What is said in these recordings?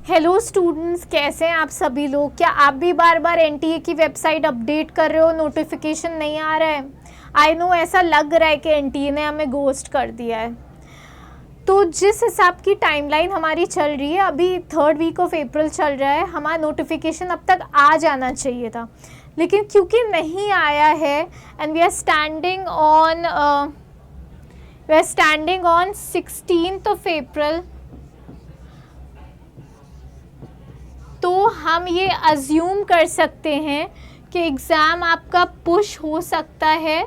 Hello students, कैसे हैं आप सभी लोग। क्या आप भी बार बार एनटीए की वेबसाइट अपडेट कर रहे हो, नोटिफिकेशन नहीं आ रहा है। आई नो ऐसा लग रहा है कि एनटीए ने हमें घोस्ट कर दिया है। तो जिस हिसाब की टाइमलाइन हमारी चल रही है, अभी 3rd वीक ऑफ अप्रैल चल रहा है, हमारा नोटिफिकेशन अब तक आ जाना चाहिए था, लेकिन क्योंकि नहीं आया है and we are standing on 16th of April, तो हम ये अज्यूम कर सकते हैं कि एग्ज़ाम आपका पुश हो सकता है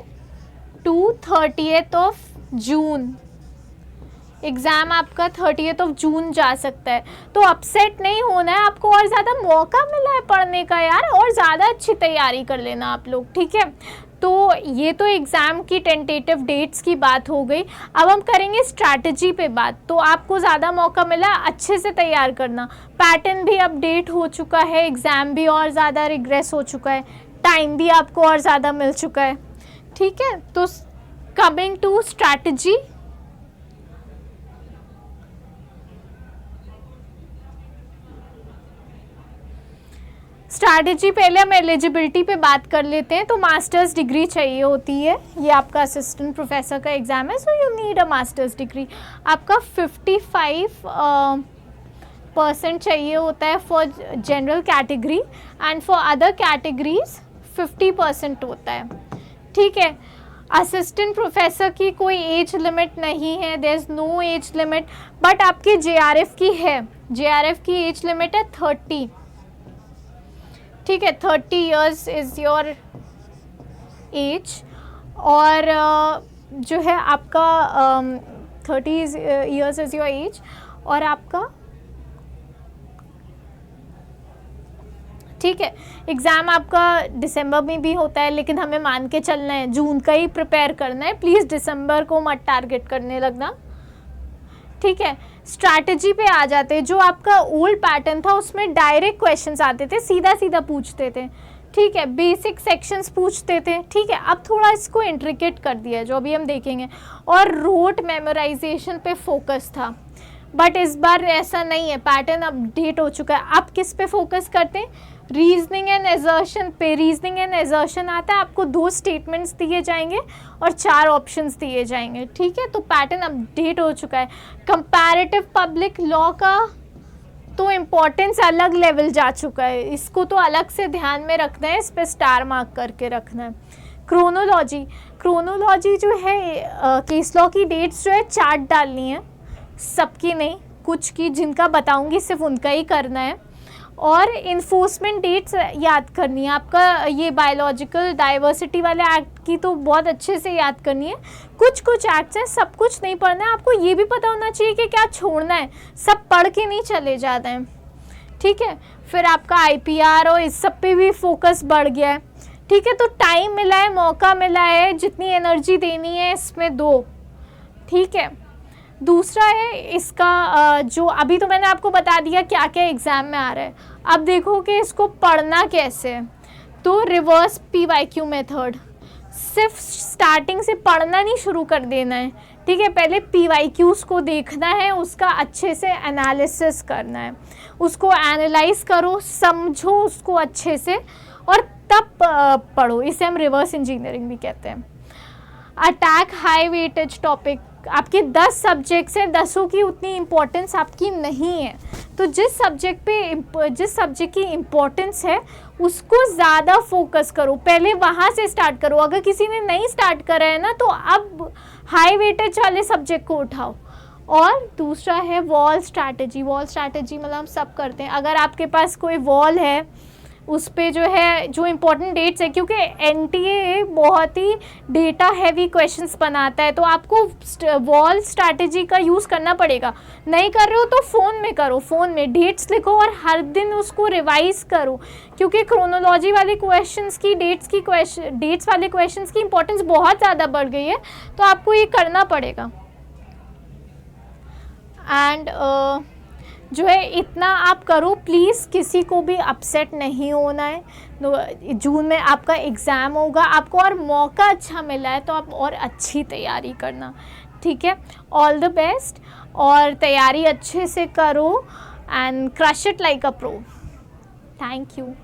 to 30th of June. Exam आपका 30th ऑफ जून जा सकता है। तो अपसेट नहीं होना है, आपको और ज़्यादा मौका मिला है पढ़ने का यार, और ज़्यादा अच्छी तैयारी कर लेना आप लोग, ठीक है। तो ये तो एग्ज़ाम की टेंटेटिव डेट्स की बात हो गई। अब हम करेंगे स्ट्रैटेजी पे बात। तो आपको ज़्यादा मौका मिला अच्छे से तैयार करना, पैटर्न भी अपडेट हो चुका है, एग्ज़ाम भी और ज़्यादा रिग्रेस हो चुका है, टाइम भी आपको और ज़्यादा मिल चुका है, ठीक है। तो कमिंग टू स्ट्रैटेजी, पहले हम एलिजिबिलिटी पे बात कर लेते हैं। तो मास्टर्स डिग्री चाहिए होती है, ये आपका असिस्टेंट प्रोफेसर का एग्ज़ाम है, so you need a masters degree. आपका 55% चाहिए होता है for general category and for other categories 50% होता है, ठीक है। असिस्टेंट प्रोफेसर की कोई एज लिमिट नहीं है, there is no age limit, but आपकी जेआरएफ की है। जेआरएफ की एज लिमिट है 30, ठीक है। 30 इयर्स इज़ योर एज, और जो है आपका 30 इयर्स इज़ योर एज, और आपका, ठीक है। एग्ज़ाम आपका दिसंबर में भी होता है, लेकिन हमें मान के चलना है जून का ही प्रिपेयर करना है, प्लीज़ दिसंबर को मत टारगेट करने लगना, ठीक है। स्ट्रैटेजी पे आ जाते हैं। जो आपका ओल्ड पैटर्न था उसमें डायरेक्ट क्वेश्चंस आते थे, सीधा सीधा पूछते थे, ठीक है, बेसिक सेक्शंस पूछते थे, ठीक है। अब थोड़ा इसको इंट्रिकेट कर दिया है, जो अभी हम देखेंगे, और रोट मेमोराइजेशन पे फोकस था, बट इस बार ऐसा नहीं है, पैटर्न अपडेट हो चुका है। अब किस पे फोकस करते हैं, रीजनिंग एंड एजर्शन पे। रीजनिंग एंड एजर्शन आता है, आपको 2 स्टेटमेंट्स दिए जाएंगे और 4 ऑप्शंस दिए जाएंगे, ठीक है। तो पैटर्न अपडेट हो चुका है। कंपैरेटिव पब्लिक लॉ का तो इम्पोर्टेंस अलग लेवल जा चुका है, इसको तो अलग से ध्यान में रखना है, इस पर स्टार मार्क करके रखना है। क्रोनोलॉजी जो है, केस लॉ की डेट्स जो है चार्ट डालनी है, सबकी नहीं, कुछ की, जिनका बताऊंगी सिर्फ उनका ही करना है, और इन्फोर्समेंट डेट्स याद करनी है। आपका ये बायोलॉजिकल डाइवर्सिटी वाले एक्ट की तो बहुत अच्छे से याद करनी है। कुछ एक्ट्स हैं, सब कुछ नहीं पढ़ना है, आपको ये भी पता होना चाहिए कि क्या छोड़ना है, सब पढ़ के नहीं चले जाते हैं, ठीक है। फिर आपका आईपीआर और इस सब पे भी फोकस बढ़ गया है, ठीक है। तो टाइम मिला है, मौका मिला है, जितनी एनर्जी देनी है इसमें दो, ठीक है। दूसरा है इसका, जो अभी तो मैंने आपको बता दिया क्या क्या एग्ज़ाम में आ रहा है, अब देखो कि इसको पढ़ना कैसे है। तो रिवर्स पीवाईक्यू मेथड, सिर्फ स्टार्टिंग से पढ़ना नहीं शुरू कर देना है, ठीक है। पहले पीवाईक्यूज़ को देखना है, उसका अच्छे से एनालिसिस करना है, उसको एनालाइज करो, समझो उसको अच्छे से, और तब पढ़ो। इसे हम रिवर्स इंजीनियरिंग भी कहते हैं। अटैक हाई वेटेज टॉपिक, आपके 10 सब्जेक्ट्स हैं, 10 की उतनी इम्पोर्टेंस आपकी नहीं है, तो जिस सब्जेक्ट की इम्पोर्टेंस है उसको ज़्यादा फोकस करो, पहले वहाँ से स्टार्ट करो। अगर किसी ने नहीं स्टार्ट करा है ना, तो अब हाई वेटेज वाले सब्जेक्ट को उठाओ। और दूसरा है वॉल स्ट्रैटेजी। वॉल स्ट्रैटेजी मतलब हम सब करते हैं, अगर आपके पास कोई वॉल है उस पे जो है जो इम्पोर्टेंट डेट्स है, क्योंकि एनटीए बहुत ही डेटा हैवी क्वेश्चंस बनाता है, तो आपको वॉल स्ट्रैटेजी का यूज़ करना पड़ेगा। नहीं कर रहे हो तो फ़ोन में करो, फ़ोन में डेट्स लिखो और हर दिन उसको रिवाइज़ करो, क्योंकि क्रोनोलॉजी वाले क्वेश्चंस की डेट्स वाले क्वेश्चंस की इम्पोर्टेंस बहुत ज़्यादा बढ़ गई है, तो आपको ये करना पड़ेगा। एंड जो है इतना आप करो, प्लीज़ किसी को भी अपसेट नहीं होना है। जून में आपका एग्ज़ाम होगा, आपको और मौका अच्छा मिला है तो आप और अच्छी तैयारी करना, ठीक है। ऑल द बेस्ट, और तैयारी अच्छे से करो and crush it like a pro. Thank you.